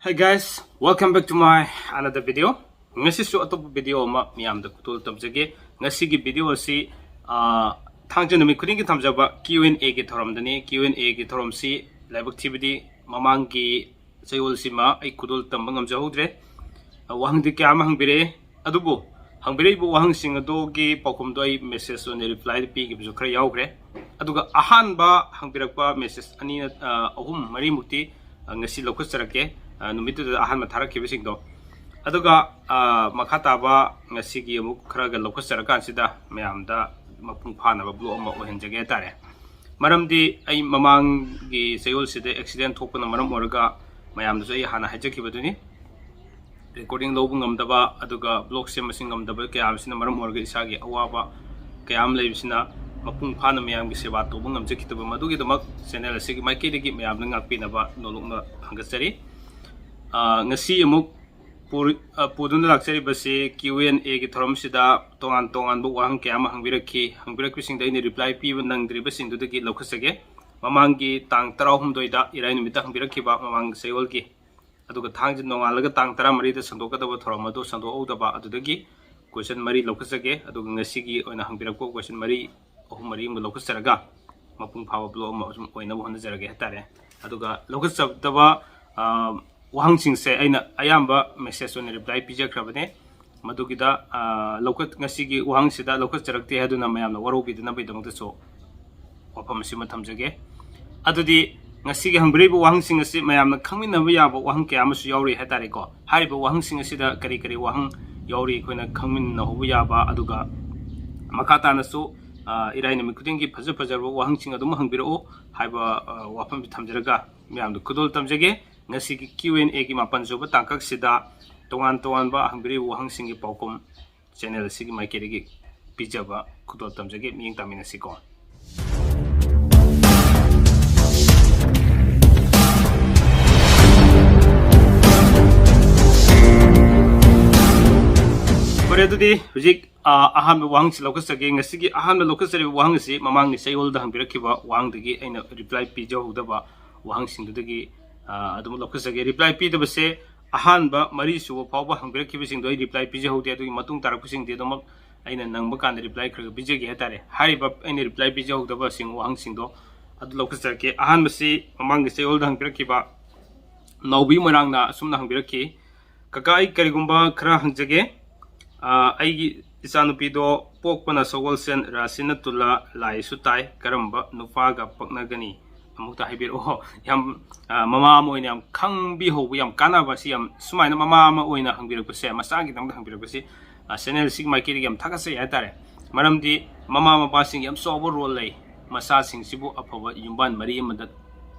Hi guys, welcome back to my another video. Ngasi su atop video ma miyam da kutul tamjage. Ngasi gi video si thangja numi kuding ki tamjaba Q&A ki thoram dani. Q&A ki thoram si laibak thibidi mamang ki sayol si ma ay kutul tambang am jahudre. Wahang di kya ma hangbire adubo. Hangbire bu wahang sing ado ki pakum do ay message on reply pi ki bisu khara yaugre. Aduga ahan ba hangbirak ba message ani ahum mari mukti ngasi lokus charake. Numitu ahan matharak kibising do aduga makhataba ngasigi amuk kharaga lokus charakan sida mayamda mapung phana ba blo ma ohenjage tare maramdi ai mamang gi sayol sida accident thokpana maram orga mayamda so ai hana hajaki baduni recording lobu ngamdaba aduga blog sem masing ngamdaba kayam sina maram orga isagi awaba kayam leibsina mapung phana mayam gi seba to bungam jakitaba madugi damak channel asigi maikedi gi mayamna ngakpina ba nolongna hangasari ngasi amuk pudun laksari basi Q&A ki thoram sida tongan bu wahang kyama hangbirakhi sing da ini reply pi nang dri basing du ki lokhasage mamang ki tang 13 doida irai numita hangbirakhi ba mamang sayol ki aduga thangjin nongalaga tang 13 da sandoka da thoram adu sando oda ba adudagi question mari lokhasage aduga ngasi gi oina hangbirakko question mari ohum mari ng lokhasaraga mapung phawa blo ma oina bo hanjarage hatare aduga lokhasab da ba wahang sing se aina ayamba message on reply pija khrabane madugida lokat ngasigi wahang sida lokat charakte haduna mayamna warobi dina baidamta so wafam sima thamjage adudi ngasigi hangbri bu wahang sing asi mayamna khangmin na ya bu wahang kya amasu yauri hatare ko hari bu wahang sing asida kari wahang yauri koina khangmin na hobu ya ba aduga makata na so irai nami kudingi phaja bu wahang sing adum hangbiro haiba wafam thamjaraga mayamna kudol tamjage ngasi Q&A ki mapan so ba tangkak sida tongan ba hangbiri wahang singi paukum channel sigi maikeri gi pijaba kudol tamjage miyeng tamina siko pare dudi hujik ahan wahang si lokus sage ngasi gi ahan lokus sari wahang si mamang ni sayol da hangbiraki ba wahang dagi aina reply pija huda ba wahang sing dagi adum lokusage reply pi da base ahan ba mari su fawba hangbirak ki bising doi reply pi je hote adu matung tarak pusing de dom aina nang ba kan reply khra bije gi hatare hari ba aina reply pi je hoda ba sing wang sing do adu lokusage ahan basi mamang se ol hangbirak ki ba naubi marang na sumna hangbirak ki kakai karigumba khra hangjage ai gi isanupi do pokpana sogol sen rasina tula lai su tai karamba nufa ga paknagani amukta haibir oh yam mama mo yam khangbi ho yam kana ba si yam sumaina mama ma oina hangbir ko se masagi dang hangbir ko si channel sig mai ki yam thakase ya tare maramdi mama ma ba sing yam sobo role lei masa sing sibu aphaba yumban mari amada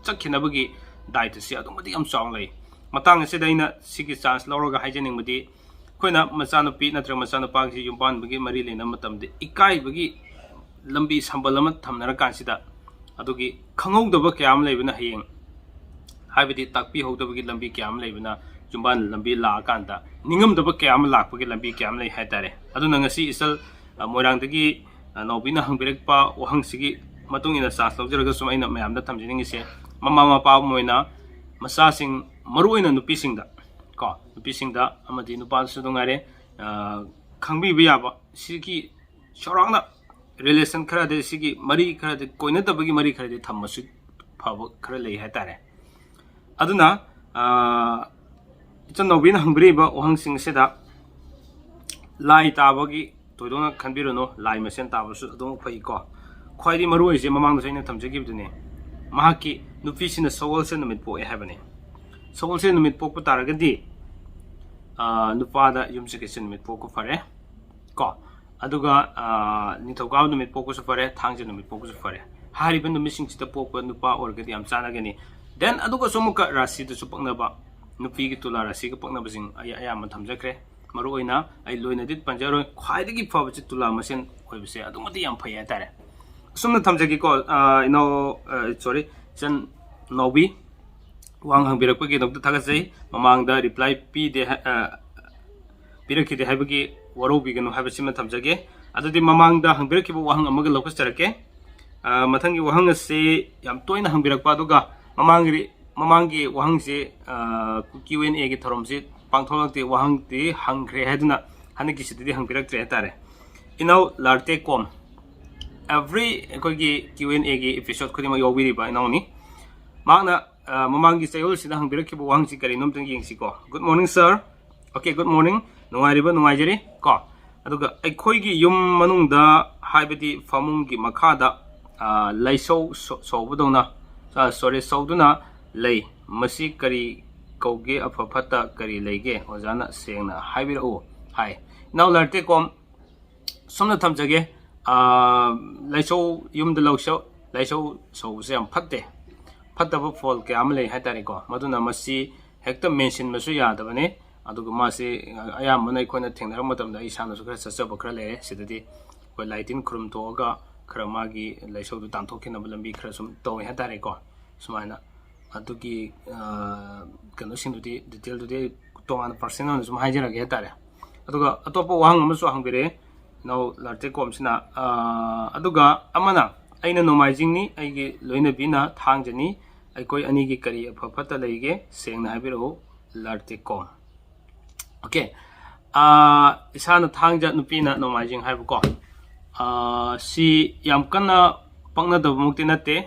chakhina bagi diet si adumadi yam song lei matang se daina sigi chance loroga haijening mudi koina masano pi natra masano pa si yumban bagi mari leina matam de ikai bagi lambi sambalama thamnara kansida adugi khangogdaba kyam leibna hayeng haibidi takpi hogdabagi lambi kyam leibna jumban lambi la kanda ningamdaba kyam lakpagi lambi kyam lei haitare aduna ngasi isal moirangdagi nobina hangbirekpa wahang sigi matung ina sas lojaraga sumaina mayamda thamjining ise mama mapa moina masasing maruina nupisingda ko nupisingda amadi nupa su dongare khangbi biyaba sigi shorangna relation khara de sigi mari khara de koina tabagi mari khara de thammasu phaba khara lei hatare aduna itan nobina hangbri ba ohang sing seda lai tabagi toidona khanbirono lai masen tabasu adong phai ko khwairi maru ise mamang saina thamjagi bdune mahaki nupi sina sogol se numit po e habane sogol se numit po taragadi nupada yumse ke sen numit po ko fare ko aduga nithogaw numit pokus fare thangje numit pokus fare hariba numising sita pokpa nupa orgadi am chanagani then aduga somuka rasi tu supakna ba nupi gi tula rasi ga pakna basing aya ma thamjakre maru oina ai loina dit panjaro khwaidagi phaba chi tula masen hoibse adumati yam phaya tare sumna thamjagi ko sorry jan nobi wang hangbirak pa gi dokta thagasai mamang da reply pi de pirakhi de habagi warobi ganu habasima thamjage adudi mamangda hangbirakki bu wahang amaga lokus charake mathangi wahang se yam toina hangbirakpa duga mamangri mamangi wahangsi Q&A gi thoromsi pangtholakti wahangti hangre heduna hanaki sididi hangpiraktre hetare inau lartecom every kogi Q&A gi episode khudima yobiri ba inau ni magna mamangi sayol sida hangpirakki bu wahangsi kari nomtang yengsi ko good morning sir okay good morning nungairiba nungaijari ko aduga aikoigi yum manungda haibadi famungi makhada laisau sobudona sorry sauduna lay masi kari kauge afafata kari lege ojana sengna haibirau hai now lartecom somna thamjage laisau yumda lausau laisau so yam phatte phattaba fol ke amle haitari ko maduna masi hekta mention masu yadabane aduga masi ayamana ikona thengnar matamda isana su khara sachaba khara le sidadi ko lighting khrum toga khara magi laisau du tanthokina lambi khara sum toy haitari ko sumaina adugi kano singdudi detail dudi tongan personal sum haijara ge haitari aduga atopa wahang amasu hangbire now lartecom sina aduga amana aina nomaijing ni aigi loina bina thangjani aikoi ani gi kari afafata leige sengna habiro lartecom okay isana thangja nupina nomaijing haibu ko si yam kana pangna da mukti nate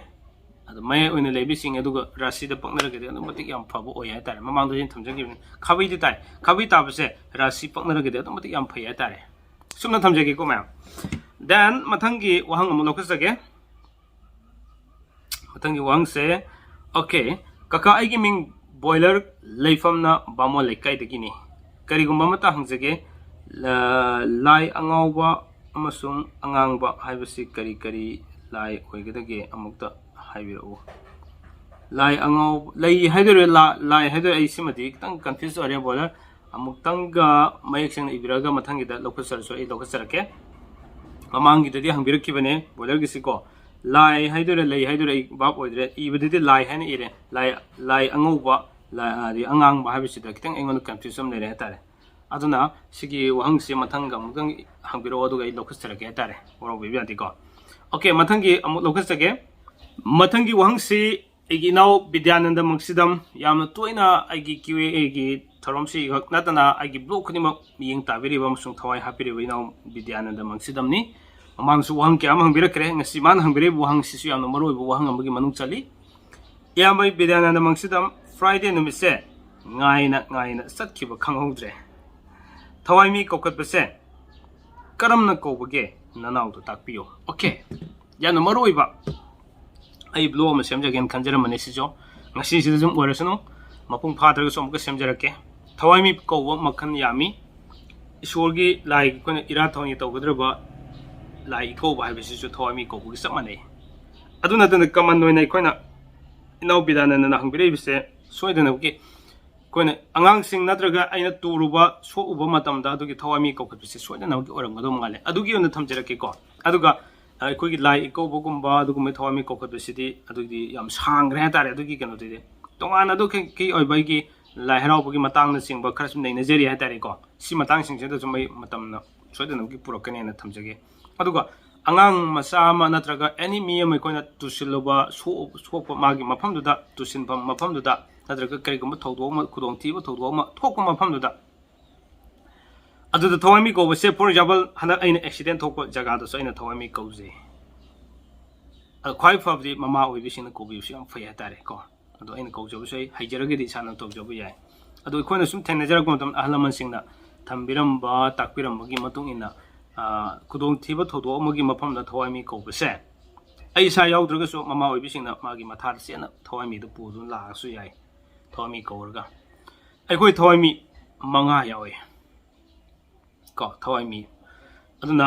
adu mai oina lebi sing aduga rasi da pangna ge adu matik yam phabu oi ha tare mamang do jin thamjagi khabi di tai khabi ta bse rasi pangna ge adu matik yam phai ha tare sumna thamjagi ko ma then mathangi wahang amu lokasage mathangi wahang se okay kaka aigi ming boiler leifamna bamo lekai dagini karigumba mata hangjage lai angawba amasung angangba haibasi kari kari lai oigedage amukta haibirau lai angaw lai haidore lai haidore ai simadi tang confuse area boiler amuktanga mayek seng ibiraga mathangi da lokasar so ai lokasarake mamangi dadi hangbirakki bane boiler gisiko lai haidore ai bab oidre ibadidi lai hane ire lai angawba lai angangba habisi da kitang engon confuse am lere tare aduna sigi wahangsi mathanga mukang hangbiro aduga ai lokasarake tare oro bebi adiko okay mathangi amuk lokasage mathangi wahangsi igi now Vidyananda Maksidam yamna toina aigi QA gi tharomsi natana aigi blog khunima yeng tabiri ba musung thawai hapiri ba now Vidyananda Maksidam ni amangsu wahang kya amang birakre ngasi man hangbire wahang sisu yamna maroi bu wahang amagi manung chali yamai Vidyananda Maksidam Friday numise ngaina satkiba khanghodre thawai mi kokot base karamna kobage nanau to takpiyo okay yana maroi ba ai blog ma semjagen kanjara manesijo ngasi sida jum orasano mapung phadraga som ka semjarake thawai mi ko makhan yami isorgi lai ko ira thoni to godraba lai ko ba bisi su thawai mi ko gi samane aduna tan kaman noi nai koina inau bidana na hangbire bise soidana ki koina angang sing natraga aina turuba so uba matamda adugi thawai mi ko bisi soidana ki orangado mangale adugi on thamjarake ko aduga aikogi lai ko bogumba adugum thawami kokot sidi adugi yam sangre hatare adugi keno de tongan adu ki oibai lai harau bogi matang na singba khrasum nei najeri hatare ko si matang sing se da sumai matam na soidana ki purokane na thamjage aduga angang masa ma natraga any mi mai koina tusiloba so magi mafam du da tusin pam mafam du da natraga kari gum thawdo ma khudong ti ba thawdo ma thokpa mafam du da adu the thawami ko se for example hana aina accident thok jaga da so aina thawami ko je khwai fabdi mama oi bisina ko bi siam phaya tare ko adu aina ko job sei haijarage di sana tok job yai adu khona sum thena ko tam ahlaman singna thambiram ba takpiram gi matung ina kudong thiba thodo magi mafam da thawami ko se ai sa yaw druga so mama oi bisina magi mathar sena thawami du pu dun la su yai thawami ko ga ai koi thawami manga yawe ko thawai mi aduna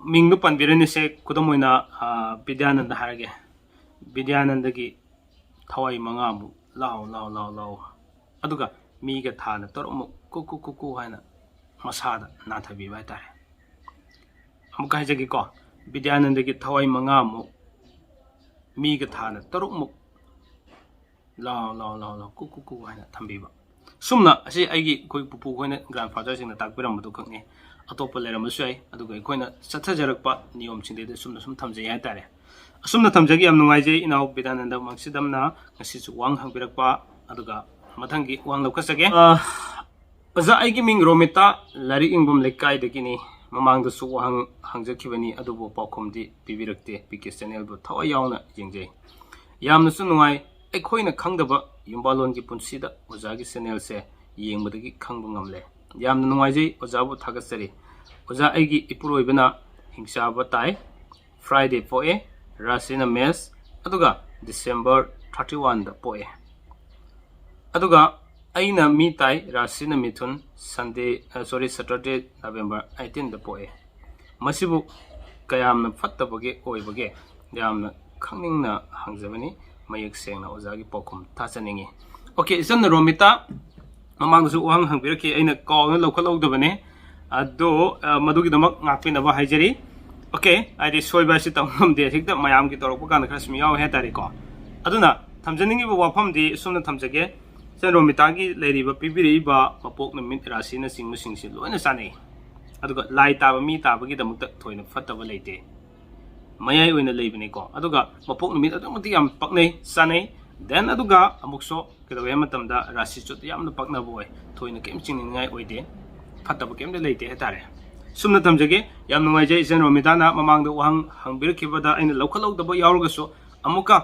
mingnu panbirani se kudamoina Vidyananda harage Vidyananda gi thawai manga mu lao aduga mi ga thana torum ku haina masada na thabi bai tare amuka jagi ko Vidyananda gi thawai manga mu mi ga thana torum lao ku haina thambi ba sumna asi aigi koi pupu koina grandfather sing na takpiram madu khakne atopa leram su ai aduga koina sathajarakpa niyom chinde de sumna sum thamjai ha tare asumna thamjagi yam nungaijai inau Bidananda mangsidamna ngasisu wang hangpirakpa aduga mathangi wang laukasage oza aigi ming Romita lari ingbom lekai dagini mamangda su wang hangjakibani adubo paukhomdi pibirakte PK channel bu thawai yauna yengjai yamna su nungai ꯑꯩꯈꯣꯏꯅ ꯈꯪꯗꯕ ꯌꯨꯝꯕꯥꯂꯣꯟꯒꯤ ꯄꯨꯟꯁꯤꯗ ꯑꯣꯖꯥꯒꯤ ꯆꯦꯅꯦꯜꯁꯦ ꯌꯦꯡꯕꯗꯒꯤ ꯈꯪꯕ ꯉꯝꯂꯦ ꯌꯥꯝꯅ ꯅꯨꯡꯉꯥꯏꯖꯩ ꯑꯣꯖꯥꯕꯨ ꯊꯥꯒꯠꯆꯔꯤ ꯑꯣꯖꯥ ꯑꯩꯒꯤ ꯏꯄꯨꯔꯣꯏꯕꯅ ꯍꯤꯡꯆꯥꯕ ꯇꯥꯏ ꯐ꯭ꯔꯥꯏꯗꯦ ꯄꯣꯛꯑꯦ ꯔꯥꯁꯤꯅ ꯃꯦꯁ ꯑꯗꯨꯒ ꯗꯤꯁꯦꯝꯕꯔ 31ꯗ ꯄꯣꯛꯑꯦ ꯑꯗꯨꯒ ꯑꯩꯅ ꯃꯤ ꯇꯥꯏ ꯔꯥꯁꯤꯅ ꯃꯤꯊꯨꯟ ꯁꯦꯇꯔꯗꯦ ꯅꯕꯦꯝꯕꯔ 18ꯗ ꯄꯣꯛꯑꯦ ꯃꯁꯤꯕꯨ ꯀꯌꯥꯝꯅ ꯐꯠꯇꯕꯒꯦ ꯑꯣꯏꯕꯒꯦ ꯌꯥꯝꯅ ꯈꯪꯅꯤꯡꯅ ꯍꯪꯖꯕꯅꯤ ꯃꯌꯦꯛ ꯁꯦꯡꯅ ꯑꯣꯖꯥꯒꯤ ꯄꯥꯎꯈꯨꯝ ꯊꯥꯖꯅꯤꯡꯉꯤ ꯑꯣꯀꯦ ꯏꯆꯟꯅ ꯔꯣꯃꯤꯇꯥ ꯃꯃꯥꯡꯗꯁꯨ ꯋꯥꯍꯪ ꯍꯪꯕꯤꯔꯛꯈꯤ ꯑꯩꯅ ꯀꯥꯎꯅ ꯂꯧꯈꯠꯍꯧꯗꯕꯅꯦ ꯑꯗꯣ ꯃꯗꯨꯒꯤꯗꯃꯛ ꯉꯥꯛꯄꯤꯅꯕ ꯍꯥꯏꯖꯔꯤ ꯑꯣꯀꯦ ꯍꯥꯏꯗꯤ ꯁꯣꯏꯕ ꯑꯁꯤ ꯇꯧ ꯉꯝꯗꯦ ꯍꯦꯛꯇ ꯃꯌꯥꯝꯒꯤ ꯇꯧꯔꯛꯄ ꯀꯥꯟꯗ ꯈꯔ ꯁꯨꯝ ꯌꯥꯎꯋꯦ ꯍꯥꯏꯇꯥꯔꯦꯀꯣ ꯑꯗꯨꯅ ꯊꯝꯖꯅꯤꯡꯉꯤꯕ ꯋꯥꯐꯝꯗꯤ ꯁꯨꯝꯅ ꯊꯝꯖꯒꯦ ꯏꯆꯟ ꯔꯣꯃꯤꯇꯥꯒꯤ ꯂꯩꯔꯤꯕ ꯄꯤꯕꯤꯔꯛꯏꯕ ꯃꯄꯣꯛ ꯅꯨꯃꯤꯠ ꯔꯥꯁꯤꯅꯆꯤꯡꯕꯁꯤꯡꯁꯤ ꯂꯣꯏꯅ ꯆꯥꯅꯩ ꯑꯗꯨꯒ ꯂꯥꯏ ꯇꯥꯕ ꯃꯤ ꯇꯥꯕꯒꯤꯗꯃꯛꯇ ꯊꯣꯏꯅ ꯐꯠꯇꯕ ꯂꯩꯇꯦ mayai oina leibani ko aduga mapok numit adumati yam paknei sanai then aduga amukso kedawe matamda rasi chut yamna pakna boy thoina kem chingningai oide phataba kem de leite hetare sumna tamjage yam nungai jai isen romidana mamang da wang hangbir kibada aina lokalok da bo yawruga so amuka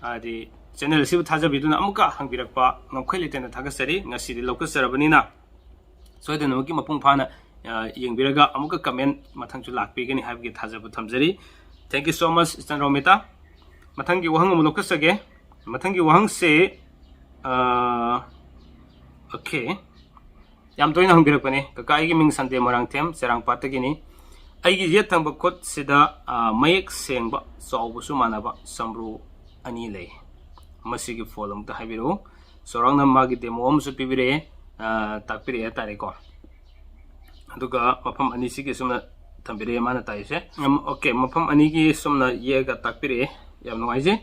adi channel sibu thaja biduna amuka hangbirakpa ngakhaile tena thagasari ngasi di lokasarabanina soidena maki mapung phana yengbiraga amuka comment mathangchu lakpigani habgi thajaba thamjari thank you so much Istan Romita mathangi wahang amu lokasage mathangi wahang se okay yam toina hangbirakpane kaka aigi ming Sunday Morangthem Serangpatagini aigi yet thangba khot sida mayek sengba chawbusu manaba samru ani lei masigi folom ta habiru sorangna magi demo amsu pibire takpire tare ko aduga mafam ani sigi sumna thambire mana taise okay mafam ani gi sumna yega takpire yam nuaije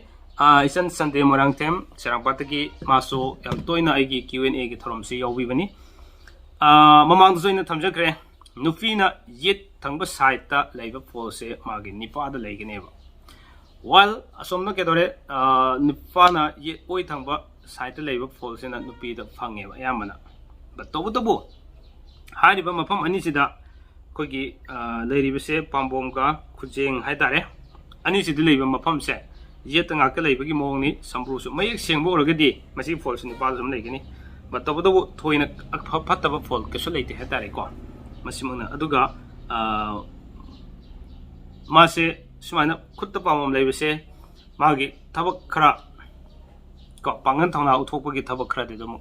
isan Sunday Morangthem Serangpatagi maso yam toina aigi Q&A gi thorom si yawbi bani mamang zoina thamjakre nufina yet thangba side ta leiba polse magi nipa da leigeneba while asomna ke dore nipana yet oi thangba side ta leiba polse na nupi da phangeba yamana but tobu हारिबा मफम अनिसिदा कोगी लेरिबसे पाम्बोमगा खुजेंग हाइतारे अनिसिदि लेबा मफमसे येत ngak लेबगी मोंगनि संब्रुसु मयक सेंबो ओरगदि मसि false नि पाल जम लेगनि बतबदबो थोइना फतबा fall केसु लेते हाइतारे को मसिमंगना अदुगा मासे सुमाइना खुत्ता पामम लेबसे मागी थबक खरा को पांगन थौना उथोपगी थबक खरा दे दम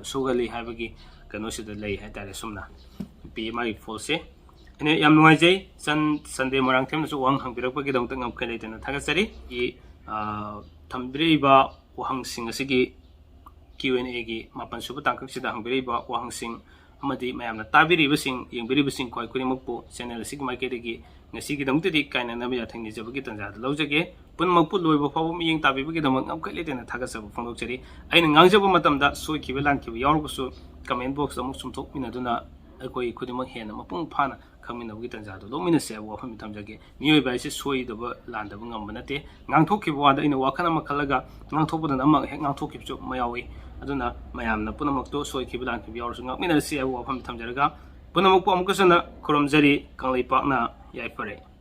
सुगली हाइबगी कनोसिदा लई हाइतारे सुमना पी माई फोलसे एने याम नुवाइजै Sunday Morangthem नसु वहां हंबिरकपगी दमत ngam लेतेना थागसरी इ थंबिरेबा वहां सिंग असिगी Q&A gi mapan suba tangkaksida hangbireबा वहां सिंग amadi mayamna tabiriba sing yengbireबा sing khoi kurimukpu channel asigi marketegi ngasigi damtedi kaina nabi yathangni jabagi tanja lawjage punmakpu loiba fabu miyeng tabibagi damak ngam letena thagasaba phongdokchari aina ngangjaba matamda soikiba lankiba yawrubusu comment box amuk sumthok minaduna akoi khudimak hena mapung phana khangminabagi tanja do lomina se wafam thamjage miyoi bai se soidaba landaba ngamba nate ngangthokkiba wada ina wakhana makhalaga ngangthokbada amma hek ngangthokkibu mayawi aduna mayamna punamakto soikiba lankiba yawrusu ngakmina se wafam thamjaraga punamakpu amukasana khurumjari kanglei pakna yaipare